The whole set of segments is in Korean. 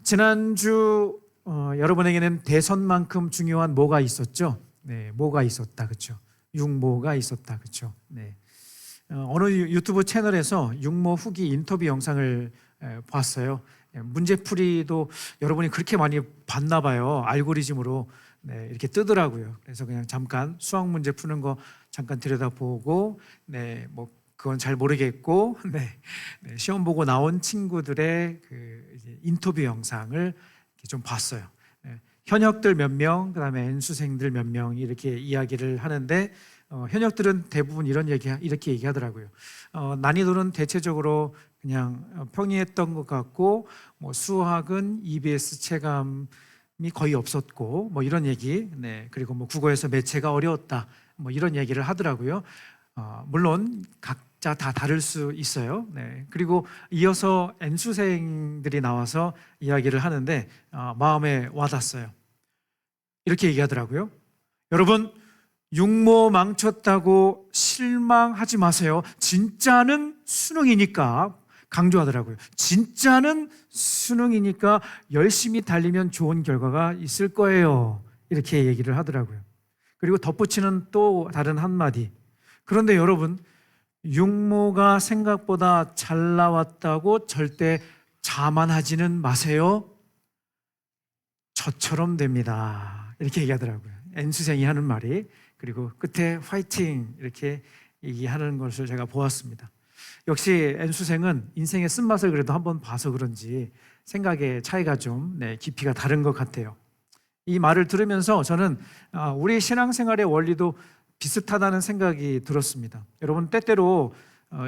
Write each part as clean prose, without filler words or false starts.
지난주 여러분에게는 대선만큼 중요한 뭐가 있었죠? 네, 뭐가 있었다, 그렇죠? 육모가 있었다, 그렇죠? 네. 어느 유튜브 채널에서 육모 후기 인터뷰 영상을 봤어요. 문제풀이도 여러분이 그렇게 많이 봤나 봐요. 알고리즘으로 이렇게 뜨더라고요. 그래서 그냥 잠깐 수학 문제 푸는 거 잠깐 들여다보고, 뭐 그건 잘 모르겠고, 시험 보고 나온 친구들의 그 이제 인터뷰 영상을 좀 봤어요. 현역들 몇 명, 그다음에 N수생들 몇 명이 이렇게 이야기를 하는데, 현역들은 대부분 이렇게 얘기하더라고요. 난이도는 대체적으로 그냥 평이했던 것 같고, 뭐 수학은 EBS 체감이 거의 없었고, 뭐 이런 얘기. 그리고 뭐 국어에서 매체가 어려웠다, 뭐 이런 얘기를 하더라고요. 물론 각자 다 다를 수 있어요. 그리고 이어서 N수생들이 나와서 이야기를 하는데 마음에 와닿았어요. 이렇게 얘기하더라고요. 여러분, 육모 망쳤다고 실망하지 마세요. 진짜는 수능이니까, 강조하더라고요. 진짜는 수능이니까 열심히 달리면 좋은 결과가 있을 거예요. 이렇게 얘기를 하더라고요. 그리고 덧붙이는 또 다른 한마디. 그런데 여러분, 육모가 생각보다 잘 나왔다고 절대 자만하지는 마세요. 저처럼 됩니다. 이렇게 얘기하더라고요. N수생이 하는 말이. 그리고 끝에 화이팅 이렇게 얘기하는 것을 제가 보았습니다. 역시 N수생은 인생의 쓴맛을 그래도 한번 봐서 그런지 생각의 차이가 좀 깊이가 다른 것 같아요. 이 말을 들으면서 저는 우리 신앙생활의 원리도 비슷하다는 생각이 들었습니다. 여러분, 때때로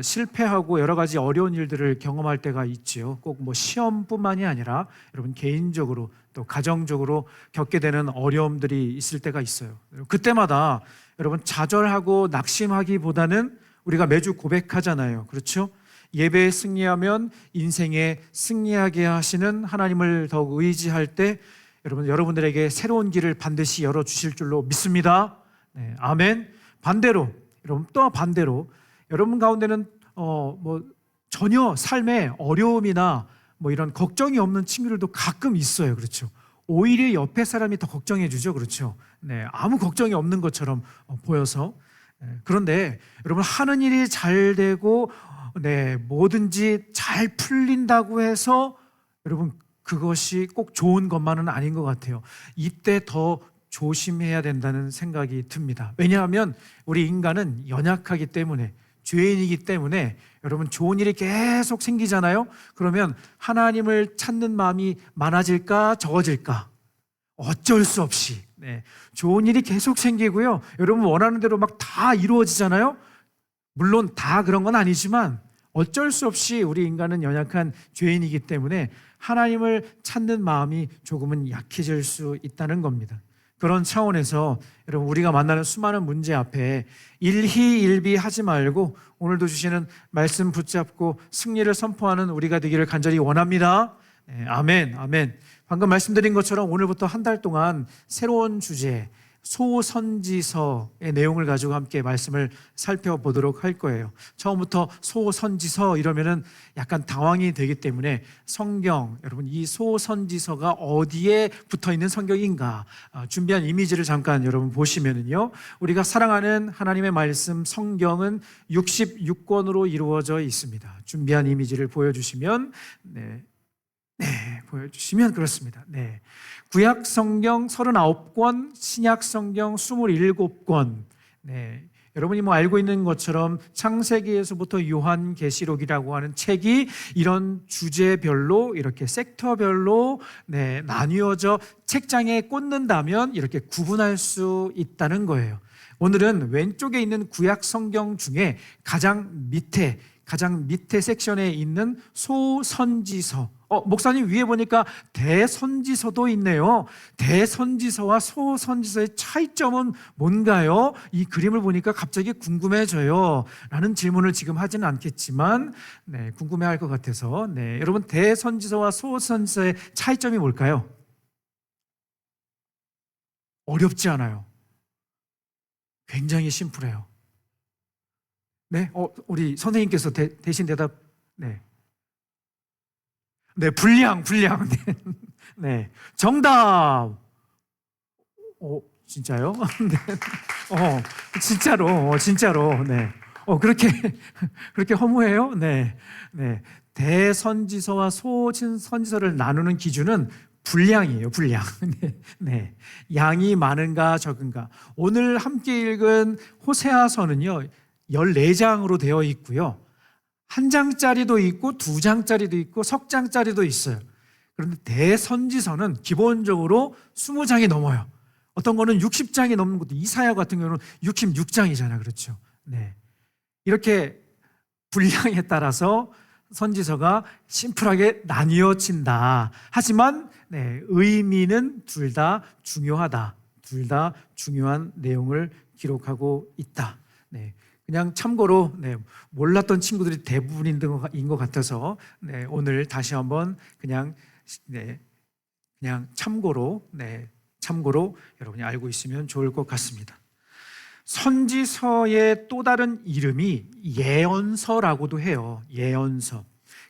실패하고 여러 가지 어려운 일들을 경험할 때가 있지요. 꼭 뭐 시험뿐만이 아니라 여러분 개인적으로 또 가정적으로 겪게 되는 어려움들이 있을 때가 있어요. 그때마다 여러분 좌절하고 낙심하기보다는 우리가 매주 고백하잖아요. 그렇죠? 예배에 승리하면 인생에 승리하게 하시는 하나님을 더욱 의지할 때 여러분들에게 새로운 길을 반드시 열어주실 줄로 믿습니다. 아멘. 반대로, 여러분 또 반대로 여러분 가운데는 뭐 전혀 삶에 어려움이나 뭐 이런 걱정이 없는 친구들도 가끔 있어요. 그렇죠? 오히려 옆에 사람이 더 걱정해 주죠. 그렇죠? 아무 걱정이 없는 것처럼 보여서. 그런데 여러분, 하는 일이 잘 되고 뭐든지 잘 풀린다고 해서 여러분 그것이 꼭 좋은 것만은 아닌 것 같아요. 이때 더 조심해야 된다는 생각이 듭니다. 왜냐하면 우리 인간은 연약하기 때문에, 죄인이기 때문에 여러분 좋은 일이 계속 생기잖아요. 그러면 하나님을 찾는 마음이 많아질까 적어질까? 어쩔 수 없이 좋은 일이 계속 생기고요. 여러분 원하는 대로 막 다 이루어지잖아요. 물론 다 그런 건 아니지만 어쩔 수 없이 우리 인간은 연약한 죄인이기 때문에 하나님을 찾는 마음이 조금은 약해질 수 있다는 겁니다. 그런 차원에서 여러분 우리가 만나는 수많은 문제 앞에 일희일비하지 말고 오늘도 주시는 말씀 붙잡고 승리를 선포하는 우리가 되기를 간절히 원합니다. 아멘, 아멘. 방금 말씀드린 것처럼 오늘부터 한 달 동안 새로운 주제, 소선지서의 내용을 가지고 함께 말씀을 살펴보도록 할 거예요. 처음부터 소선지서 이러면은 약간 당황이 되기 때문에 성경, 여러분 이 소선지서가 어디에 붙어 있는 성경인가 준비한 이미지를 잠깐 여러분 보시면은요, 우리가 사랑하는 하나님의 말씀 성경은 66권으로 이루어져 있습니다. 준비한 이미지를 보여주시면 보여주시면 그렇습니다. 구약 성경 39권, 신약 성경 27권. 여러분이 뭐 알고 있는 것처럼 창세기에서부터 요한계시록이라고 하는 책이 이런 주제별로 이렇게 섹터별로 나뉘어져 책장에 꽂는다면 이렇게 구분할 수 있다는 거예요. 오늘은 왼쪽에 있는 구약 성경 중에 가장 밑에 섹션에 있는 소선지서. 목사님 위에 보니까 대선지서도 있네요. 대선지서와 소선지서의 차이점은 뭔가요? 이 그림을 보니까 갑자기 궁금해져요. 라는 질문을 지금 하지는 않겠지만 궁금해할 것 같아서 여러분 대선지서와 소선지서의 차이점이 뭘까요? 어렵지 않아요. 굉장히 심플해요. 우리 선생님께서 대신 대답. 네, 불량. 네, 네. 정답. 진짜요? 네. 진짜로. 네. 그렇게 그렇게 허무해요? 네, 네. 대선지서와 소선지서를 나누는 기준은 분량이에요, 분량. 네, 네. 양이 많은가 적은가. 오늘 함께 읽은 호세아서는요, 14장으로 되어 있고요. 한 장짜리도 있고 두 장짜리도 있고 석 장짜리도 있어요. 그런데 대선지서는 기본적으로 20장이 넘어요. 어떤 거는 60장이 넘는 것도, 이사야 같은 경우는 66장이잖아요. 그렇죠? 네. 이렇게 분량에 따라서 선지서가 심플하게 나뉘어진다. 하지만 네, 의미는 둘 다 중요하다. 둘 다 중요한 내용을 기록하고 있다. 네, 그냥 참고로 네, 몰랐던 친구들이 대부분인 것 같아서 네, 오늘 다시 한번 그냥 참고로 여러분이 알고 있으면 좋을 것 같습니다. 선지서의 또 다른 이름이 예언서라고도 해요. 예언서.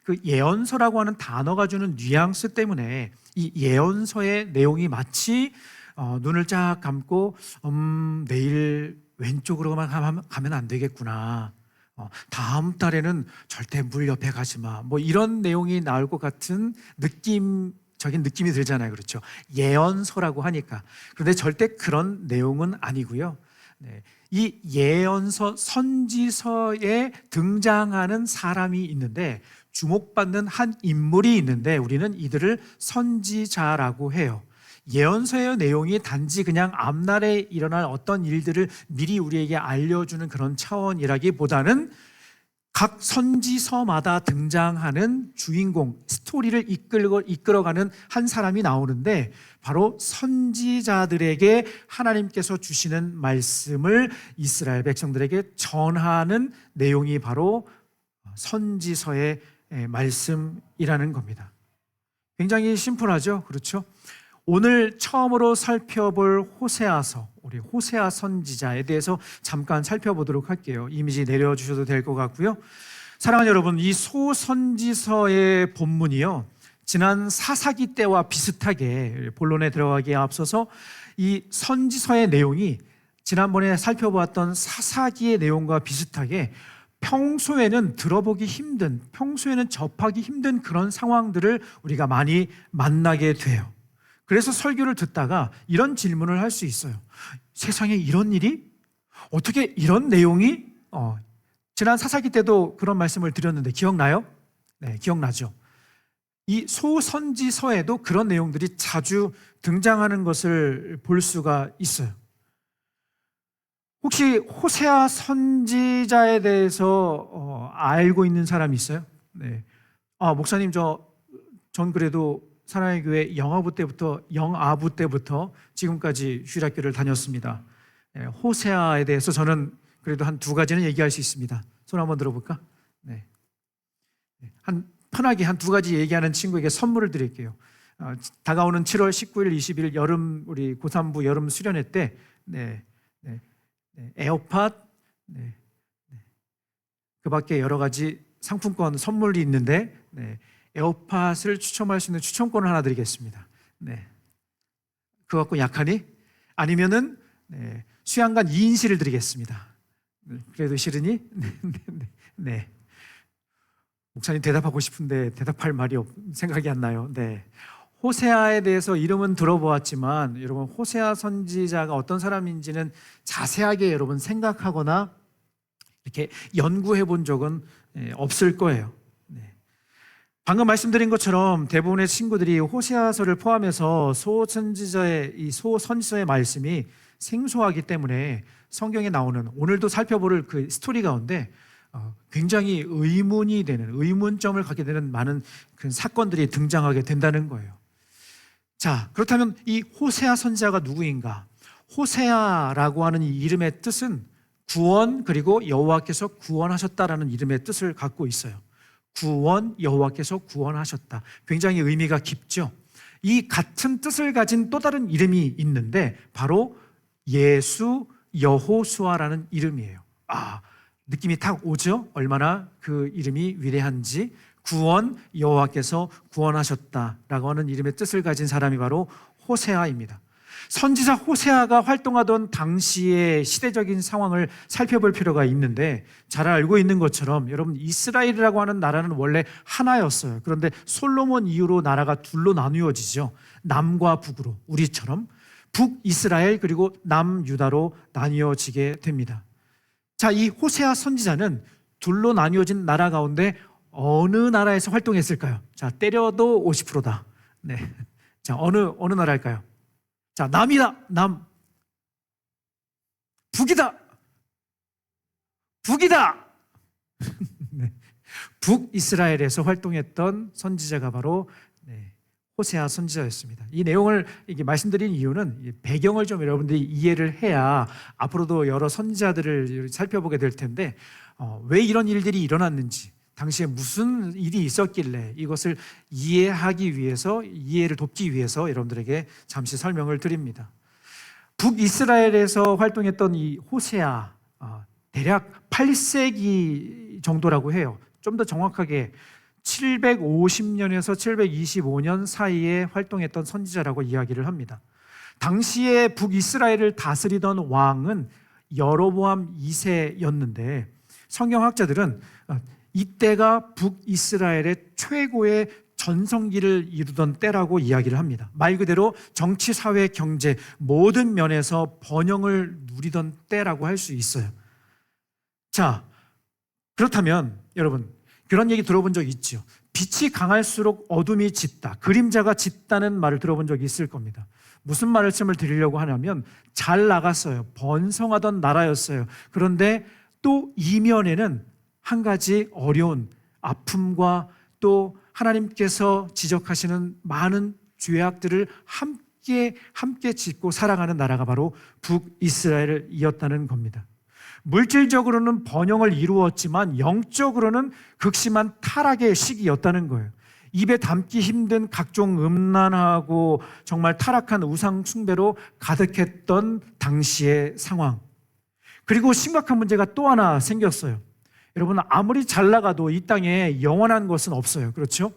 그 예언서라고 하는 단어가 주는 뉘앙스 때문에 이 예언서의 내용이 마치 눈을 쫙 감고 내일 왼쪽으로만 가면 안 되겠구나. 다음 달에는 절대 물 옆에 가지 마. 뭐 이런 내용이 나올 것 같은 적인 느낌이 들잖아요. 그렇죠? 예언서라고 하니까. 그런데 절대 그런 내용은 아니고요. 네, 이 예언서, 선지서에 등장하는 사람이 있는데, 주목받는 한 인물이 있는데 우리는 이들을 선지자라고 해요. 예언서의 내용이 단지 그냥 앞날에 일어날 어떤 일들을 미리 우리에게 알려주는 그런 차원이라기보다는 각 선지서마다 등장하는 주인공, 스토리를 이끌어가는 한 사람이 나오는데, 바로 선지자들에게 하나님께서 주시는 말씀을 이스라엘 백성들에게 전하는 내용이 바로 선지서의 말씀이라는 겁니다. 굉장히 심플하죠? 그렇죠? 오늘 처음으로 살펴볼 호세아서, 우리 호세아 선지자에 대해서 잠깐 살펴보도록 할게요. 이미지 내려주셔도 될 것 같고요. 사랑하는 여러분, 이 소선지서의 본문이요, 지난 사사기 때와 비슷하게, 본론에 들어가기에 앞서서 이 선지서의 내용이 지난번에 살펴보았던 사사기의 내용과 비슷하게 평소에는 들어보기 힘든, 평소에는 접하기 힘든 그런 상황들을 우리가 많이 만나게 돼요. 그래서 설교를 듣다가 이런 질문을 할 수 있어요. 세상에 이런 일이? 어떻게 이런 내용이? 지난 사사기 때도 그런 말씀을 드렸는데 기억나요? 네, 기억나죠? 이 소선지서에도 그런 내용들이 자주 등장하는 것을 볼 수가 있어요. 혹시 호세아 선지자에 대해서 알고 있는 사람이 있어요? 네. 목사님, 전 그래도 사랑의 교회 영아부 때부터 지금까지 휴일학교를 다녔습니다. 호세아에 대해서 저는 그래도 한 두 가지는 얘기할 수 있습니다. 손 한번 들어볼까? 네. 편하게 한 두 가지 얘기하는 친구에게 선물을 드릴게요. 다가오는 7월 19일, 20일 우리 고3부 여름 수련회 때 에어팟, 그 밖에 여러 가지 상품권 선물이 있는데 에어팟을 추첨할 수 있는 추첨권을 하나 드리겠습니다. 네. 그거 갖고 약하니? 아니면은 수양관 2인실을 드리겠습니다. 그래도 싫으니? 네. 목사님 대답하고 싶은데 대답할 말이 생각이 안 나요. 네. 호세아에 대해서 이름은 들어보았지만 여러분, 호세아 선지자가 어떤 사람인지는 자세하게 여러분 생각하거나 이렇게 연구해 본 적은 없을 거예요. 방금 말씀드린 것처럼 대부분의 친구들이 호세아서를 포함해서 소선지서의 말씀이 생소하기 때문에 성경에 나오는 오늘도 살펴볼 그 스토리 가운데 굉장히 의문점을 갖게 되는 많은 그 사건들이 등장하게 된다는 거예요. 자, 그렇다면 이 호세아 선지자가 누구인가? 호세아라고 하는 이 이름의 뜻은 구원, 그리고 여호와께서 구원하셨다라는 이름의 뜻을 갖고 있어요. 구원, 여호와께서 구원하셨다. 굉장히 의미가 깊죠. 이 같은 뜻을 가진 또 다른 이름이 있는데 바로 예수 여호수아라는 이름이에요. 느낌이 딱 오죠? 얼마나 그 이름이 위대한지. 구원, 여호와께서 구원하셨다라고 하는 이름의 뜻을 가진 사람이 바로 호세아입니다. 선지자 호세아가 활동하던 당시의 시대적인 상황을 살펴볼 필요가 있는데, 잘 알고 있는 것처럼 여러분, 이스라엘이라고 하는 나라는 원래 하나였어요. 그런데 솔로몬 이후로 나라가 둘로 나누어지죠. 남과 북으로, 우리처럼 북이스라엘 그리고 남유다로 나뉘어지게 됩니다. 자, 이 호세아 선지자는 둘로 나뉘어진 나라 가운데 어느 나라에서 활동했을까요? 자, 때려도 50%다. 네. 자, 어느 나라일까요? 자, 남이다. 남. 북이다. 북이다. 네. 북이스라엘에서 활동했던 선지자가 바로 호세아 선지자였습니다. 이 내용을 이렇게 말씀드린 이유는 배경을 좀 여러분들이 이해를 해야 앞으로도 여러 선지자들을 살펴보게 될 텐데, 왜 이런 일들이 일어났는지, 당시에 무슨 일이 있었길래 이것을 이해하기 위해서, 이해를 돕기 위해서 여러분들에게 잠시 설명을 드립니다. 북이스라엘에서 활동했던 이 호세아, 대략 8세기 정도라고 해요. 좀 더 정확하게 750년에서 725년 사이에 활동했던 선지자라고 이야기를 합니다. 당시에 북이스라엘을 다스리던 왕은 여로보암 2세였는데, 성경학자들은 이때가 북이스라엘의 최고의 전성기를 이루던 때라고 이야기를 합니다. 말 그대로 정치, 사회, 경제 모든 면에서 번영을 누리던 때라고 할 수 있어요. 자, 그렇다면 여러분, 그런 얘기 들어본 적 있죠. 빛이 강할수록 어둠이 짙다, 그림자가 짙다는 말을 들어본 적이 있을 겁니다. 무슨 말씀을 드리려고 하냐면, 잘 나갔어요. 번성하던 나라였어요. 그런데 또 이면에는 한 가지 어려운 아픔과 또 하나님께서 지적하시는 많은 죄악들을 함께 짚고 살아가는 나라가 바로 북이스라엘이었다는 겁니다. 물질적으로는 번영을 이루었지만 영적으로는 극심한 타락의 시기였다는 거예요. 입에 담기 힘든 각종 음란하고 정말 타락한 우상 숭배로 가득했던 당시의 상황. 그리고 심각한 문제가 또 하나 생겼어요. 여러분, 아무리 잘 나가도 이 땅에 영원한 것은 없어요. 그렇죠?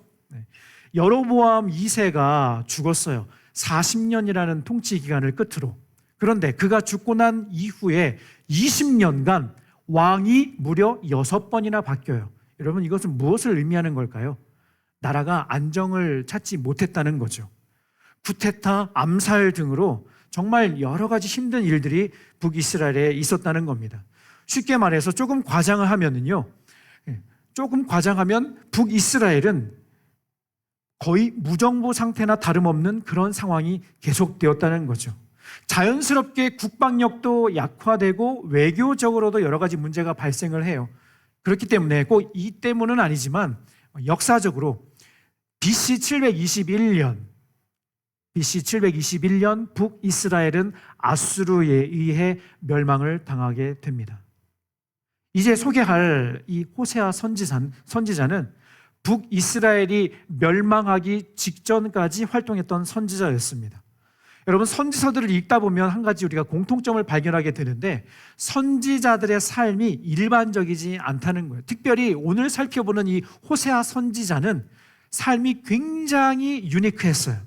여로보암 2세가 죽었어요. 40년이라는 통치 기간을 끝으로. 그런데 그가 죽고 난 이후에 20년간 왕이 무려 6번이나 바뀌어요. 여러분, 이것은 무엇을 의미하는 걸까요? 나라가 안정을 찾지 못했다는 거죠. 쿠데타, 암살 등으로 정말 여러 가지 힘든 일들이 북이스라엘에 있었다는 겁니다. 쉽게 말해서 조금 과장을 하면은요, 조금 과장하면 북이스라엘은 거의 무정부 상태나 다름없는 그런 상황이 계속되었다는 거죠. 자연스럽게 국방력도 약화되고 외교적으로도 여러 가지 문제가 발생을 해요. 그렇기 때문에 꼭 이 때문은 아니지만 역사적으로 BC 721년 북이스라엘은 아수르에 의해 멸망을 당하게 됩니다. 이제 소개할 이 호세아 선지자는 북이스라엘이 멸망하기 직전까지 활동했던 선지자였습니다. 여러분, 선지서들을 읽다 보면 한 가지 우리가 공통점을 발견하게 되는데, 선지자들의 삶이 일반적이지 않다는 거예요. 특별히 오늘 살펴보는 이 호세아 선지자는 삶이 굉장히 유니크했어요.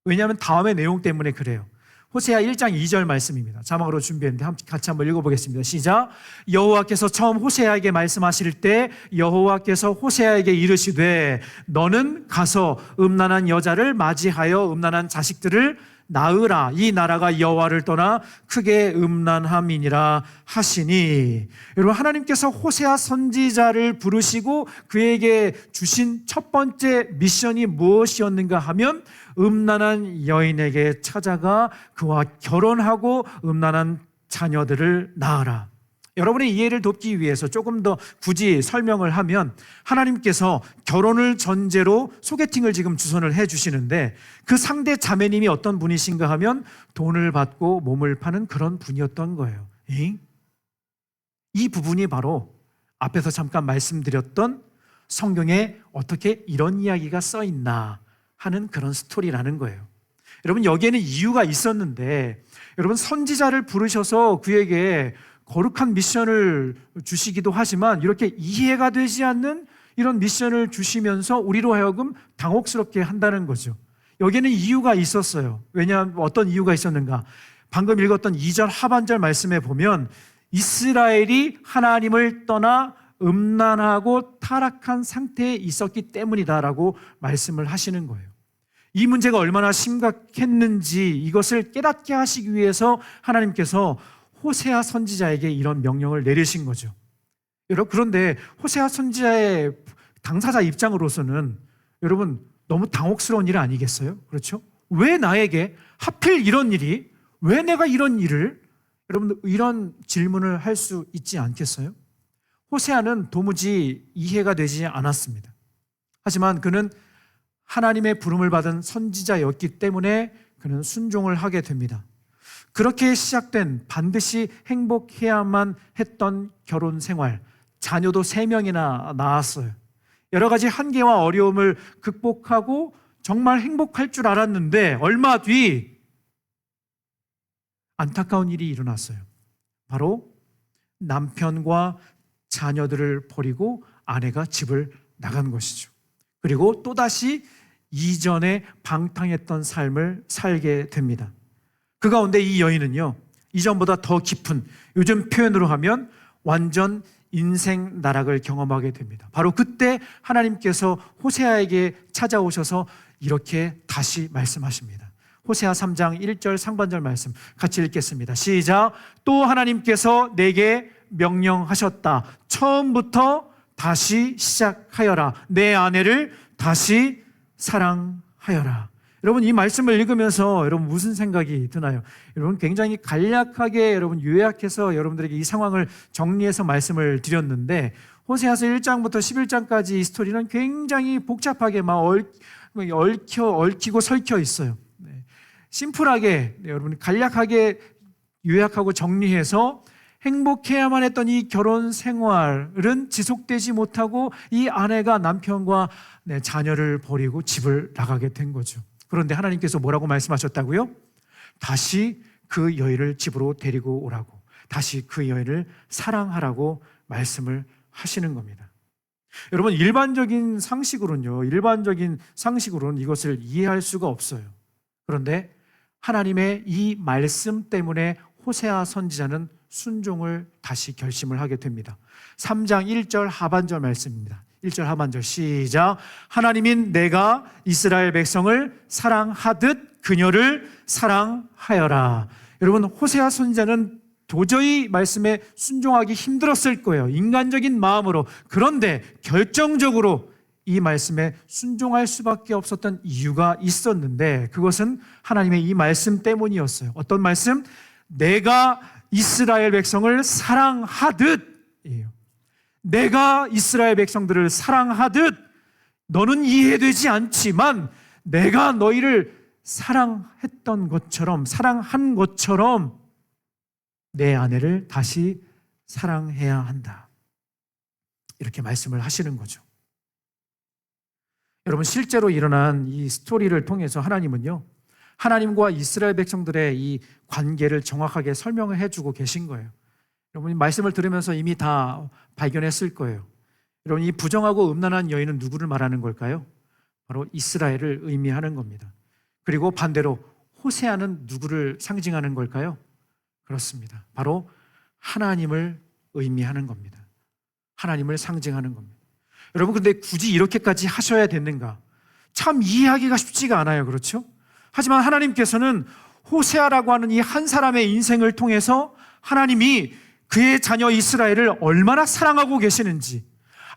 왜냐하면 다음의 내용 때문에 그래요. 호세아 1장 2절 말씀입니다. 자막으로 준비했는데 같이 한번 읽어보겠습니다. 시작. 여호와께서 처음 호세아에게 말씀하실 때 여호와께서 호세아에게 이르시되 너는 가서 음란한 여자를 맞이하여 음란한 자식들을 낳으라. 이 나라가 여호와를 떠나 크게 음란함이니라 하시니. 여러분, 하나님께서 호세아 선지자를 부르시고 그에게 주신 첫 번째 미션이 무엇이었는가 하면 음란한 여인에게 찾아가 그와 결혼하고 음란한 자녀들을 낳아라. 여러분의 이해를 돕기 위해서 조금 더 굳이 설명을 하면, 하나님께서 결혼을 전제로 소개팅을 지금 주선을 해주시는데, 그 상대 자매님이 어떤 분이신가 하면 돈을 받고 몸을 파는 그런 분이었던 거예요. 이 부분이 바로 앞에서 잠깐 말씀드렸던 성경에 어떻게 이런 이야기가 써 있나 하는 그런 스토리라는 거예요. 여러분, 여기에는 이유가 있었는데, 여러분, 선지자를 부르셔서 그에게 거룩한 미션을 주시기도 하지만 이렇게 이해가 되지 않는 이런 미션을 주시면서 우리로 하여금 당혹스럽게 한다는 거죠. 여기에는 이유가 있었어요. 왜냐하면 어떤 이유가 있었는가? 방금 읽었던 2절 하반절 말씀에 보면 이스라엘이 하나님을 떠나 음란하고 타락한 상태에 있었기 때문이다라고 말씀을 하시는 거예요. 이 문제가 얼마나 심각했는지 이것을 깨닫게 하시기 위해서 하나님께서 호세아 선지자에게 이런 명령을 내리신 거죠. 여러분, 그런데 호세아 선지자의 당사자 입장으로서는 여러분 너무 당혹스러운 일 아니겠어요? 그렇죠? 왜 나에게 하필 이런 일이, 왜 내가 이런 일을, 여러분 이런 질문을 할 수 있지 않겠어요? 호세아는 도무지 이해가 되지 않았습니다. 하지만 그는 하나님의 부름을 받은 선지자였기 때문에 그는 순종을 하게 됩니다. 그렇게 시작된 반드시 행복해야만 했던 결혼 생활, 자녀도 3명이나 낳았어요. 여러 가지 한계와 어려움을 극복하고 정말 행복할 줄 알았는데 얼마 뒤 안타까운 일이 일어났어요. 바로 남편과 자녀들을 버리고 아내가 집을 나간 것이죠. 그리고 또다시 이전에 방탕했던 삶을 살게 됩니다. 그 가운데 이 여인은요, 이전보다 더 깊은, 요즘 표현으로 하면 완전 인생 나락을 경험하게 됩니다. 바로 그때 하나님께서 호세아에게 찾아오셔서 이렇게 다시 말씀하십니다. 호세아 3장 1절 상반절 말씀 같이 읽겠습니다. 시작. 또 하나님께서 내게 명령하셨다. 처음부터 다시 시작하여라. 내 아내를 다시 사랑하여라. 여러분 이 말씀을 읽으면서 여러분 무슨 생각이 드나요? 여러분 굉장히 간략하게 여러분 요약해서 여러분들에게 이 상황을 정리해서 말씀을 드렸는데 호세아서 1장부터 11장까지 이 스토리는 굉장히 복잡하게 막 얽히고 설켜 있어요. 심플하게 여러분 간략하게 요약하고 정리해서 행복해야만 했던 이 결혼 생활은 지속되지 못하고 이 아내가 남편과 자녀를 버리고 집을 나가게 된 거죠. 그런데 하나님께서 뭐라고 말씀하셨다고요? 다시 그 여인을 집으로 데리고 오라고, 다시 그 여인을 사랑하라고 말씀을 하시는 겁니다. 여러분 일반적인 상식으로는 이것을 이해할 수가 없어요. 그런데 하나님의 이 말씀 때문에 호세아 선지자는 순종을 다시 결심을 하게 됩니다. 3장 1절 하반절 말씀입니다. 1절 하반절 시작. 하나님인 내가 이스라엘 백성을 사랑하듯 그녀를 사랑하여라. 여러분 호세아 선지자는 도저히 말씀에 순종하기 힘들었을 거예요. 인간적인 마음으로. 그런데 결정적으로 이 말씀에 순종할 수밖에 없었던 이유가 있었는데 그것은 하나님의 이 말씀 때문이었어요. 어떤 말씀? 내가 이스라엘 백성을 사랑하듯이에요. 내가 이스라엘 백성들을 사랑하듯 너는 이해되지 않지만 내가 너희를 사랑했던 것처럼, 사랑한 것처럼 내 아내를 다시 사랑해야 한다. 이렇게 말씀을 하시는 거죠. 여러분 실제로 일어난 이 스토리를 통해서 하나님은요, 하나님과 이스라엘 백성들의 이 관계를 정확하게 설명을 해주고 계신 거예요. 여러분 이 말씀을 들으면서 이미 다 발견했을 거예요. 여러분 이 부정하고 음란한 여인은 누구를 말하는 걸까요? 바로 이스라엘을 의미하는 겁니다. 그리고 반대로 호세아는 누구를 상징하는 걸까요? 그렇습니다. 바로 하나님을 의미하는 겁니다. 하나님을 상징하는 겁니다. 여러분 근데 굳이 이렇게까지 하셔야 됐는가? 참 이해하기가 쉽지가 않아요. 그렇죠? 하지만 하나님께서는 호세아라고 하는 이 한 사람의 인생을 통해서 하나님이 그의 자녀 이스라엘을 얼마나 사랑하고 계시는지,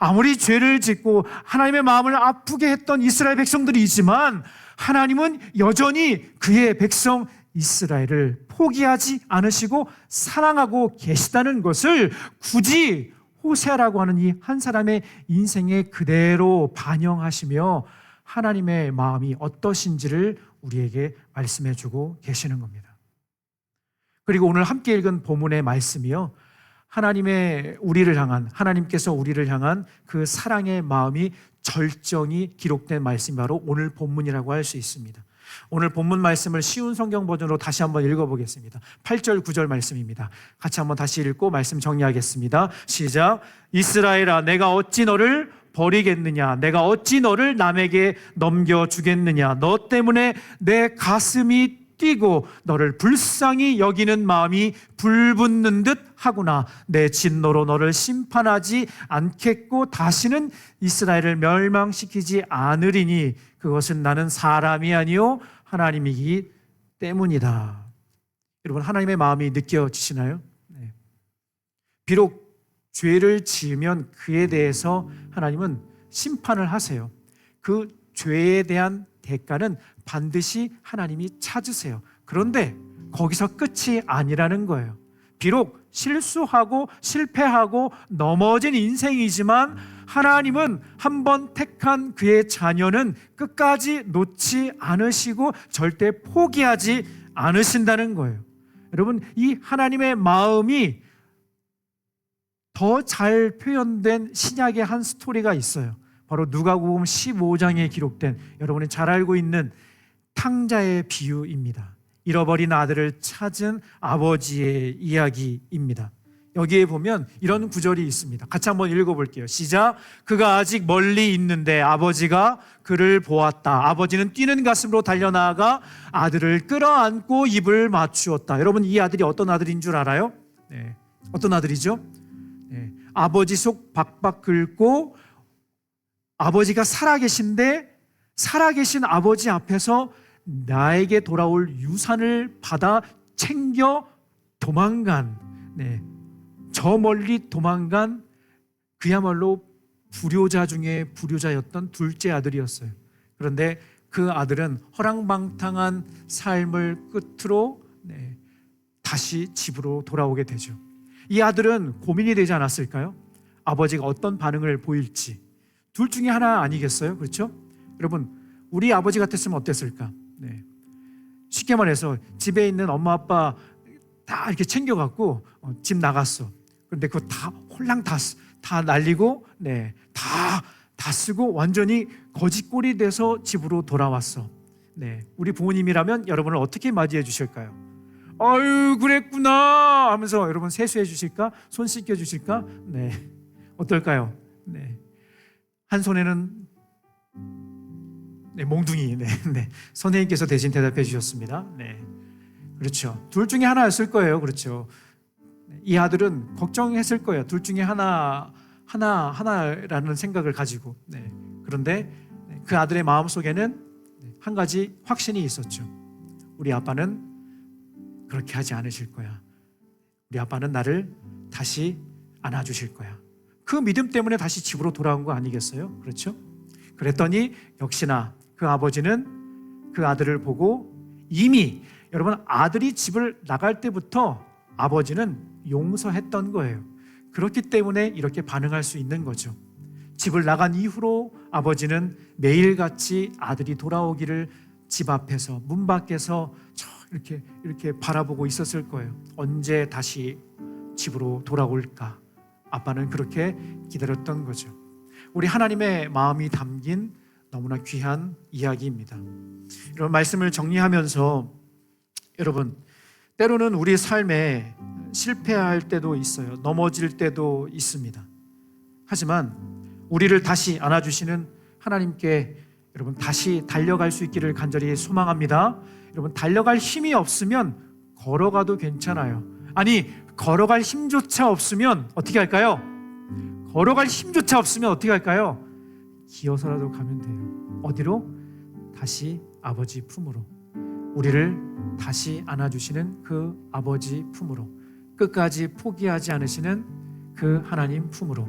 아무리 죄를 짓고 하나님의 마음을 아프게 했던 이스라엘 백성들이지만 하나님은 여전히 그의 백성 이스라엘을 포기하지 않으시고 사랑하고 계시다는 것을 굳이 호세아라고 하는 이 한 사람의 인생에 그대로 반영하시며 하나님의 마음이 어떠신지를 우리에게 말씀해 주고 계시는 겁니다. 그리고 오늘 함께 읽은 본문의 말씀이요, 하나님께서 우리를 향한 그 사랑의 마음이 절정이 기록된 말씀이 바로 오늘 본문이라고 할 수 있습니다. 오늘 본문 말씀을 쉬운 성경 버전으로 다시 한번 읽어보겠습니다. 8절 9절 말씀입니다. 같이 한번 다시 읽고 말씀 정리하겠습니다. 시작. 이스라엘아 내가 어찌 너를 버리겠느냐? 내가 어찌 너를 남에게 넘겨주겠느냐? 너 때문에 내 가슴이 뛰고 너를 불쌍히 여기는 마음이 불붙는 듯 하구나. 내 진노로 너를 심판하지 않겠고 다시는 이스라엘을 멸망시키지 않으리니 그것은 나는 사람이 아니요 하나님이기 때문이다. 여러분, 하나님의 마음이 느껴지시나요? 네. 비록 죄를 지으면 그에 대해서 하나님은 심판을 하세요. 그 죄에 대한 대가는 반드시 하나님이 찾으세요. 그런데 거기서 끝이 아니라는 거예요. 비록 실수하고 실패하고 넘어진 인생이지만 하나님은 한번 택한 그의 자녀는 끝까지 놓지 않으시고 절대 포기하지 않으신다는 거예요. 여러분, 이 하나님의 마음이 더 잘 표현된 신약의 한 스토리가 있어요. 바로 누가복음 15장에 기록된, 여러분이 잘 알고 있는 탕자의 비유입니다. 잃어버린 아들을 찾은 아버지의 이야기입니다. 여기에 보면 이런 구절이 있습니다. 같이 한번 읽어볼게요. 시작. 그가 아직 멀리 있는데 아버지가 그를 보았다. 아버지는 뛰는 가슴으로 달려나가 아들을 끌어안고 입을 맞추었다. 여러분, 이 아들이 어떤 아들인 줄 알아요? 네. 어떤 아들이죠? 네. 아버지 속 박박 긁고 아버지가 살아계신데 살아계신 아버지 앞에서 나에게 돌아올 유산을 받아 챙겨 도망간, 네, 저 멀리 도망간 그야말로 불효자 중에 불효자였던 둘째 아들이었어요. 그런데 그 아들은 허랑방탕한 삶을 끝으로 다시 집으로 돌아오게 되죠. 이 아들은 고민이 되지 않았을까요? 아버지가 어떤 반응을 보일지. 둘 중에 하나 아니겠어요? 그렇죠? 여러분, 우리 아버지 같았으면 어땠을까? 쉽게 말해서 집에 있는 엄마 아빠 다 이렇게 챙겨갖고 집 나갔어. 그런데 그거 다 홀랑 다 날리고 다 쓰고 완전히 거지꼴이 돼서 집으로 돌아왔어. 우리 부모님이라면 여러분을 어떻게 맞이해 주실까요? 아유, 그랬구나 하면서 여러분 세수해 주실까? 손 씻겨 주실까? 어떨까요? 한 손에는 몽둥이. 선생님께서 대신 대답해 주셨습니다. 그렇죠. 둘 중에 하나였을 거예요. 그렇죠. 이 아들은 걱정했을 거예요. 둘 중에 하나라는 생각을 가지고. 그런데 그 아들의 마음 속에는 한 가지 확신이 있었죠. 우리 아빠는 그렇게 하지 않으실 거야. 우리 아빠는 나를 다시 안아주실 거야. 그 믿음 때문에 다시 집으로 돌아온 거 아니겠어요? 그렇죠? 그랬더니 역시나 그 아버지는 그 아들을 보고 이미, 여러분, 아들이 집을 나갈 때부터 아버지는 용서했던 거예요. 그렇기 때문에 이렇게 반응할 수 있는 거죠. 집을 나간 이후로 아버지는 매일같이 아들이 돌아오기를 집 앞에서, 문 밖에서 이렇게 바라보고 있었을 거예요. 언제 다시 집으로 돌아올까? 아빠는 그렇게 기다렸던 거죠. 우리 하나님의 마음이 담긴 너무나 귀한 이야기입니다. 이런 말씀을 정리하면서 여러분, 때로는 우리 삶에 실패할 때도 있어요. 넘어질 때도 있습니다. 하지만 우리를 다시 안아주시는 하나님께 여러분 다시 달려갈 수 있기를 간절히 소망합니다. 여러분, 달려갈 힘이 없으면 걸어가도 괜찮아요. 아니, 걸어갈 힘조차 없으면 어떻게 할까요? 걸어갈 힘조차 없으면 어떻게 할까요? 기어서라도 가면 돼요. 어디로? 다시 아버지 품으로. 우리를 다시 안아주시는 그 아버지 품으로, 끝까지 포기하지 않으시는 그 하나님 품으로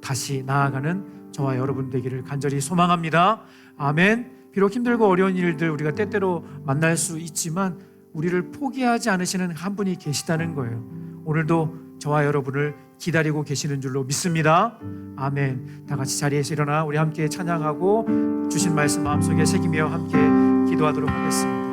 다시 나아가는 저와 여러분 되기를 간절히 소망합니다. 아멘. 비록 힘들고 어려운 일들 우리가 때때로 만날 수 있지만 우리를 포기하지 않으시는 한 분이 계시다는 거예요. 오늘도 저와 여러분을 기다리고 계시는 줄로 믿습니다. 아멘. 다 같이 자리에서 일어나 우리 함께 찬양하고 주신 말씀 마음속에 새기며 함께 기도하도록 하겠습니다.